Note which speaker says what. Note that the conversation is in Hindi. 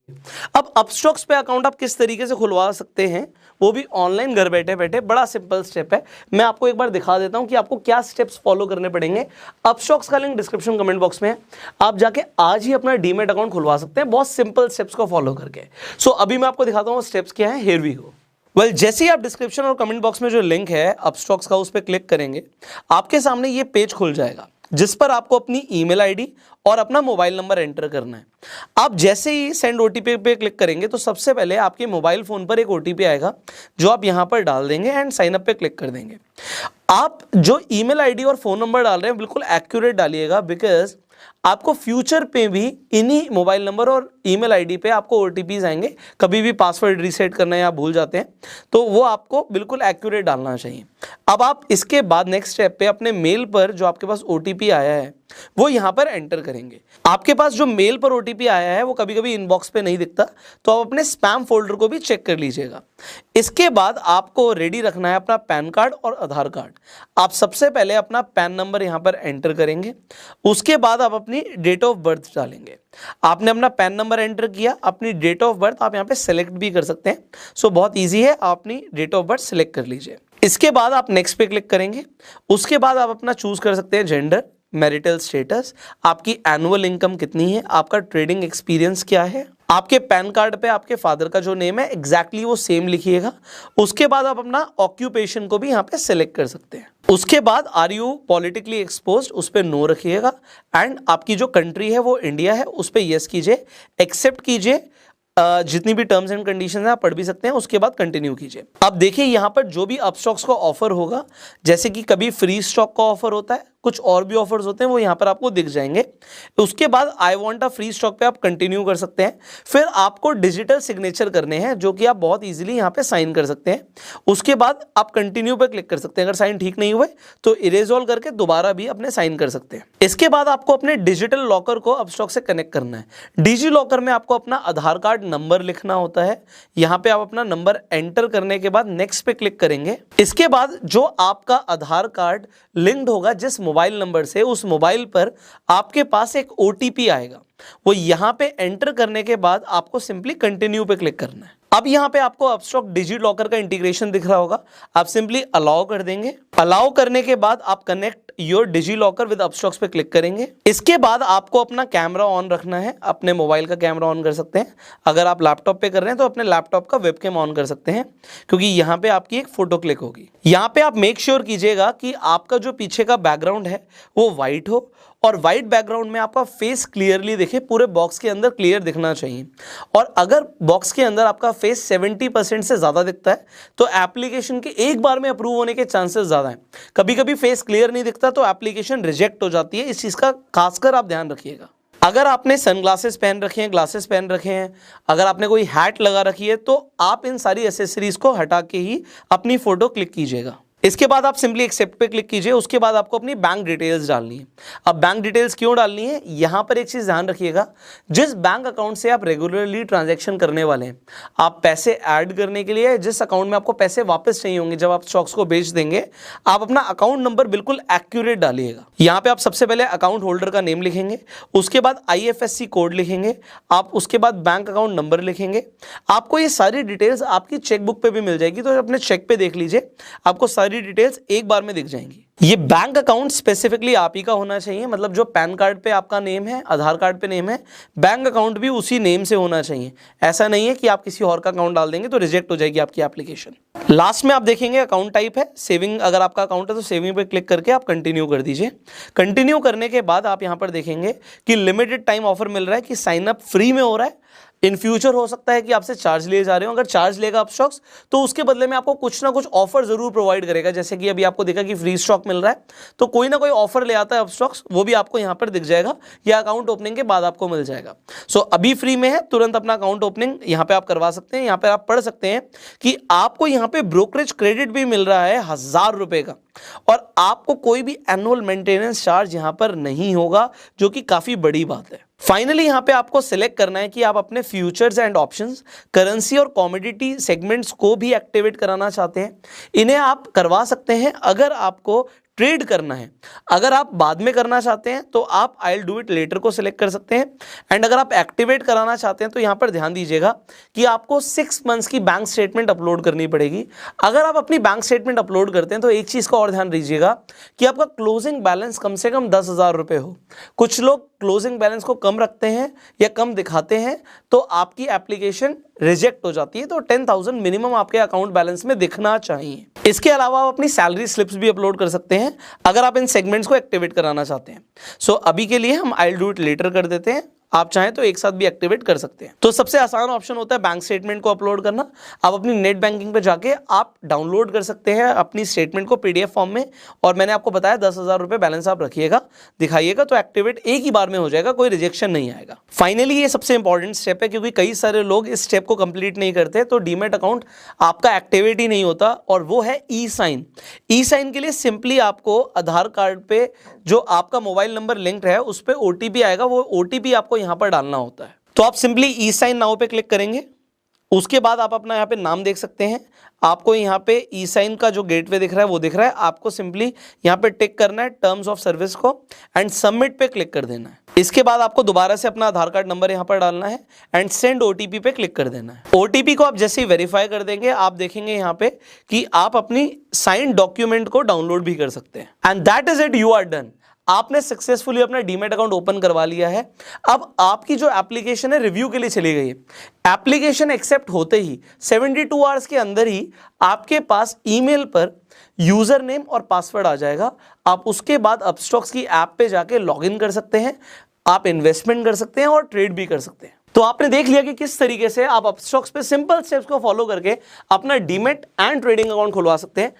Speaker 1: अब अपस्टॉक्स पे अकाउंट आप किस तरीके से खुलवा सकते हैं, वो भी ऑनलाइन घर बैठे बैठे, बड़ा सिंपल स्टेप है। मैं आपको एक बार दिखा देता हूं कि आपको क्या स्टेप्स फॉलो करने पड़ेंगे। अपस्टॉक्स का लिंक डिस्क्रिप्शन कमेंट बॉक्स में है, आप जाके आज ही अपना डीमैट अकाउंट खुलवा सकते हैं बहुत सिंपल स्टेप्स को फॉलो करके। सो अभी मैं आपको दिखाता हूँ स्टेप्स क्या है। Here we go. वेल, जैसे ही आप डिस्क्रिप्शन और कमेंट बॉक्स में जो लिंक है अपस्टॉक्स का उस पर क्लिक करेंगे, आपके सामने ये पेज खुल जाएगा जिस पर आपको अपनी ईमेल आईडी और अपना मोबाइल नंबर एंटर करना है। आप जैसे ही सेंड ओटीपी पे क्लिक करेंगे तो सबसे पहले आपके मोबाइल फोन पर एक ओटीपी आएगा जो आप यहां पर डाल देंगे एंड साइन अप पे क्लिक कर देंगे। आप जो ईमेल आईडी और फोन नंबर डाल रहे हैं बिल्कुल एक्यूरेट डालिएगा, बिकॉज आपको फ्यूचर पे भी इन्हीं मोबाइल नंबर और ईमेल आईडी पे आपको ओटीपीज आएंगे। कभी भी पासवर्ड रीसेट करना या भूल जाते हैं तो वो आपको बिल्कुल एक्यूरेट डालना चाहिए। अब आप इसके बाद नेक्स्ट स्टेप पे अपने मेल पर जो आपके पास ओटीपी आया है वो यहाँ पर एंटर करेंगे। आपके पास जो मेल पर ओटीपी आया है वो कभी कभी इनबॉक्स पे नहीं दिखता, तो आप अपने स्पैम फोल्डर को भी चेक कर लीजिएगा। इसके बाद आपको रेडी रखना है अपना पैन कार्ड और आधार कार्ड। आप सबसे पहले अपना पैन नंबर यहाँ पर एंटर करेंगे, उसके बाद आप अपनी डेट ऑफ बर्थ डालेंगे। आपने अपना पैन नंबर एंटर किया, अपनी डेट ऑफ बर्थ आप यहाँ पे सेलेक्ट भी कर सकते हैं। सो बहुत ईजी है, आप अपनी डेट ऑफ बर्थ सेलेक्ट कर लीजिए। इसके बाद आप नेक्स्ट पे क्लिक करेंगे। उसके बाद आप अपना चूज कर सकते हैं जेंडर, मैरिटल स्टेटस, आपकी एनुअल इनकम कितनी है, आपका ट्रेडिंग एक्सपीरियंस क्या है। आपके पैन कार्ड पे आपके फादर का जो नेम है एग्जैक्टली वो सेम लिखिएगा। उसके बाद आप अपना ऑक्यूपेशन को भी यहाँ पे सेलेक्ट कर सकते हैं। उसके बाद आर यू पॉलिटिकली एक्सपोज्ड, उस पर नो रखिएगा एंड आपकी जो कंट्री है वो इंडिया है, उस पर यस कीजिए, एक्सेप्ट कीजिए। जितनी भी टर्म्स एंड कंडीशंस हैं आप पढ़ भी सकते हैं, उसके बाद कंटिन्यू कीजिए। अब देखिए यहाँ पर जो भी अपस्टॉक्स का ऑफर होगा, जैसे कि कभी फ्री स्टॉक का ऑफर होता है, कुछ और भी ऑफर्स होते हैं, वो यहाँ पर आपको दिख जाएंगे। उसके बाद I want a free stock पे आप कंटिन्यू कर सकते हैं। फिर आपको डिजिटल सिग्नेचर करने हैं जो कि आप बहुत इजीली यहाँ पे साइन कर सकते हैं। उसके बाद आप कंटिन्यू पे क्लिक कर सकते हैं। अगर साइन ठीक नहीं हुए तो इरेज ऑल करके दोबारा भी अपने साइन कर सकते हैं। इसके बाद आपको अपने डिजिटल लॉकर को अपस्टॉक से कनेक्ट करना है। डिजी लॉकर में आपको अपना आधार कार्ड नंबर लिखना होता है। यहाँ पे आप अपना नंबर एंटर करने के बाद नेक्स्ट पे क्लिक करेंगे। इसके बाद जो आपका आधार कार्ड लिंक्ड होगा जिस मोबाइल नंबर से, उस मोबाइल पर आपके पास एक ओटीपी आएगा। वो यहां पे एंटर करने के बाद आपको सिंपली कंटिन्यू पे क्लिक करना है। अब यहां पे आपको अपस्टॉक डिजी लॉकर का इंटीग्रेशन दिख रहा होगा, आप सिंपली अलाउ कर देंगे। अलाउ करने के बाद आप connect your DigiLocker with Upstox पे क्लिक करेंगे। इसके बाद आपको अपना कैमरा ऑन रखना है। अपने मोबाइल का कैमरा ऑन कर सकते हैं, अगर आप लैपटॉप पे कर रहे हैं तो अपने लैपटॉप का वेबकैम ऑन कर सकते हैं, क्योंकि यहाँ पे आपकी एक फोटो क्लिक होगी। यहाँ पे आप मेक श्योर कीजिएगा कि आपका जो पीछे का बैकग्राउंड है वो व्हाइट हो और व्हाइट बैकग्राउंड में आपका फेस क्लियरली दिखे, पूरे बॉक्स के अंदर क्लियर दिखना चाहिए। और अगर बॉक्स के अंदर आपका फेस 70% से ज़्यादा दिखता है तो एप्लीकेशन के एक बार में अप्रूव होने के चांसेस ज़्यादा हैं। कभी कभी फेस क्लियर नहीं दिखता तो एप्लीकेशन रिजेक्ट हो जाती है, इस चीज़ का खासकर आप ध्यान रखिएगा। अगर आपने सनग्लासेस पहन रखे हैं, ग्लासेस पहन रखे हैं, अगर आपने कोई हैट लगा रखी है तो आप इन सारी एसेसरीज को हटा के ही अपनी फोटो क्लिक कीजिएगा। इसके बाद आप सिंपली एक्सेप्ट पे क्लिक कीजिए। उसके बाद आपको अपनी बैंक डिटेल्स डालनी है। अब बैंक डिटेल्स क्यों डालनी है, यहां पर एक चीज ध्यान रखिएगा, जिस बैंक अकाउंट से आप रेगुलरली ट्रांजैक्शन करने वाले हैं, आप पैसे ऐड करने के लिए, जिस अकाउंट में आपको पैसे वापस चाहिए होंगे जब आप स्टॉक्स को बेच देंगे, आप अपना अकाउंट नंबर बिल्कुल एक्यूरेट डालिएगा। यहाँ पे आप सबसे पहले अकाउंट होल्डर का नेम लिखेंगे, उसके बाद IFSC कोड लिखेंगे, आप उसके बाद बैंक अकाउंट नंबर लिखेंगे। आपको ये सारी डिटेल्स आपकी चेकबुक पे भी मिल जाएगी, तो अपने चेक पे देख लीजिए, आपको सारी डिटेल्स एक बार में दिख जाएंगी। ये बैंक अकाउंट स्पेसिफिकली आप ही का होना चाहिए, मतलब जो पैन कार्ड पे आपका नेम है, आधार कार्ड पे नेम है, बैंक अकाउंट भी उसी नेम से होना चाहिए। ऐसा नहीं है कि आप किसी और का अकाउंट डाल देंगे तो रिजेक्ट हो जाएगी आपकी एप्लीकेशन। लास्ट में आप देखेंगे अकाउंट टाइप है सेविंग, अगर आपका अकाउंट है तो सेविंग पे क्लिक करके आप कंटिन्यू कर दीजिए। कंटिन्यू करने के बाद आप यहां पर देखेंगे कि लिमिटेड टाइम ऑफर मिल रहा है, कि साइन अप फ्री में हो रहा है। इन फ्यूचर हो सकता है कि आपसे चार्ज लिए जा रहे हो, अगर चार्ज लेगा अपस्टॉक्स तो उसके बदले में आपको कुछ ना कुछ ऑफर जरूर प्रोवाइड करेगा। जैसे कि अभी आपको देखा कि फ्री स्टॉक मिल रहा है, तो कोई ना कोई ऑफर ले आता है अपस्टॉक्स, वो भी आपको यहां पर दिख जाएगा या अकाउंट ओपनिंग के बाद आपको मिल जाएगा। सो अभी फ्री में है, तुरंत अपना अकाउंट ओपनिंग यहां पे आप करवा सकते हैं। यहां पे आप पढ़ सकते हैं कि आपको यहां पे ब्रोकरेज क्रेडिट भी मिल रहा है 1000 रुपए का, और आपको कोई भी एनुअल मेंटेनेंस चार्ज यहां पर नहीं होगा, जो कि काफी बड़ी बात है। फाइनली यहां पे आपको सिलेक्ट करना है कि आप अपने फ्यूचर्स एंड ऑप्शंस, करेंसी और कमोडिटी सेगमेंट्स को भी एक्टिवेट कराना चाहते हैं। इन्हें आप करवा सकते हैं अगर आपको ट्रेड करना है। अगर आप बाद में करना चाहते हैं तो आप I will do it later को सिलेक्ट कर सकते हैं। एंड अगर आप एक्टिवेट कराना चाहते हैं तो यहाँ पर ध्यान दीजिएगा कि आपको 6 मंथ्स की बैंक स्टेटमेंट अपलोड करनी पड़ेगी। अगर आप अपनी बैंक स्टेटमेंट अपलोड करते हैं तो एक चीज़ का और ध्यान दीजिएगा कि आपका क्लोजिंग बैलेंस कम से कम 10,000 रुपये हो। कुछ लोग क्लोजिंग बैलेंस को कम रखते हैं या कम दिखाते हैं तो आपकी एप्लीकेशन रिजेक्ट हो जाती है। तो 10,000 मिनिमम आपके अकाउंट बैलेंस में दिखना चाहिए। इसके अलावा आप अपनी सैलरी स्लिप्स भी अपलोड कर सकते हैं अगर आप इन सेगमेंट्स को एक्टिवेट कराना चाहते हैं। सो अभी के लिए हम I will do it later कर देते हैं, आप चाहें तो एक साथ भी एक्टिवेट कर सकते हैं। तो सबसे आसान ऑप्शन होता है बैंक स्टेटमेंट को अपलोड करना। आप अपनी नेट बैंकिंग पे जाके आप डाउनलोड कर सकते हैं अपनी स्टेटमेंट को पीडीएफ फॉर्म में, और मैंने आपको बताया 10,000 रुपये बैलेंस आप रखिएगा, दिखाइएगा, तो एक्टिवेट एक ही बार में हो जाएगा, कोई रिजेक्शन नहीं आएगा। फाइनली ये सबसे इंपॉर्टेंट स्टेप है, क्योंकि कई सारे लोग इस स्टेप को कंप्लीट नहीं करते तो डीमैट अकाउंट आपका एक्टिवेट ही नहीं होता, और वो है ई साइन। ई साइन के लिए सिंपली आपको आधार कार्ड पे जो आपका मोबाइल नंबर लिंक्ड है उस पर ओटीपी आएगा, वो ओटीपी आपको यहाँ पर डालना होता है। तो आप सिंपली ई साइन नाउ पे क्लिक करेंगे। उसके बाद आप अपना यहाँ पे नाम देख सकते हैं। आपको यहाँ पे ई साइन का जो गेटवे दिख रहा है वो दिख रहा है। आपको सिंपली यहाँ पे टिक करना है टर्म्स ऑफ सर्विस को एंड सबमिट पे क्लिक कर देना है। इसके बाद आपको दोबारा से अपना आधार कार्ड नंबर यहाँ पर डालना है एंड सेंड ओटीपी पे क्लिक कर देना है। ओटीपी को आप जैसे ही वेरीफाई कर देंगे आप देखेंगे यहाँ पे कि आप अपनी साइन डॉक्यूमेंट को डाउनलोड भी कर सकते हैं। And that is it, you are done. आपने सक्सेसफुली अपना डीमैट अकाउंट ओपन करवा लिया है। अब आपकी जो एप्लीकेशन है रिव्यू के लिए चली गई है। एप्लीकेशन एक्सेप्ट होते ही 72 आवर्स के अंदर ही आपके पास ईमेल पर यूजर नेम और पासवर्ड आ जाएगा। आप उसके बाद अपस्टॉक्स की ऐप पे जाके लॉगिन कर सकते हैं, आप इन्वेस्टमेंट कर सकते हैं और ट्रेड भी कर सकते हैं। तो आपने देख लिया कि किस तरीके से आप अपस्टॉक्स पे सिंपल स्टेप्स को फॉलो करके अपना डीमैट एंड ट्रेडिंग अकाउंट खुलवा सकते हैं।